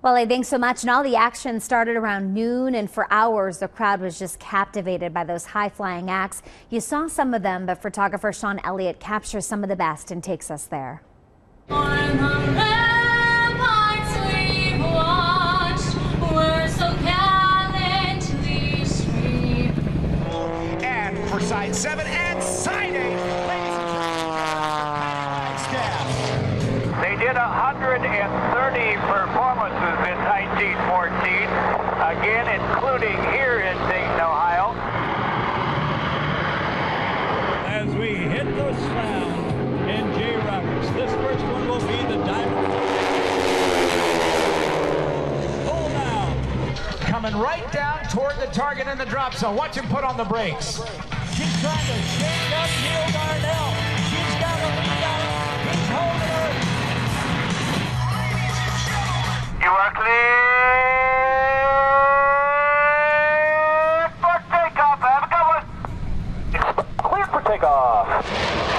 Well, hey, thanks so much. And all the action started around noon, and for hours, the crowd was just captivated by those high-flying acts. You saw some of them, but photographer Sean Elliott captures some of the best and takes us there. On the ramparts we've watched, we're so gallantly sweep. And for side 7 and side 8, ladies and gentlemen, They did 130 performances in 1914, again including here in Dayton, Ohio. As we hit the sound in J. Roberts, this first one will be the diamond. Pull down. coming right down toward the target in the drop zone. Watch him put on the brakes. She's trying to shake up Neil Darnell. She's got a lead on him. He's holding her. You are clear for takeoff. Have a good one. Clear for takeoff.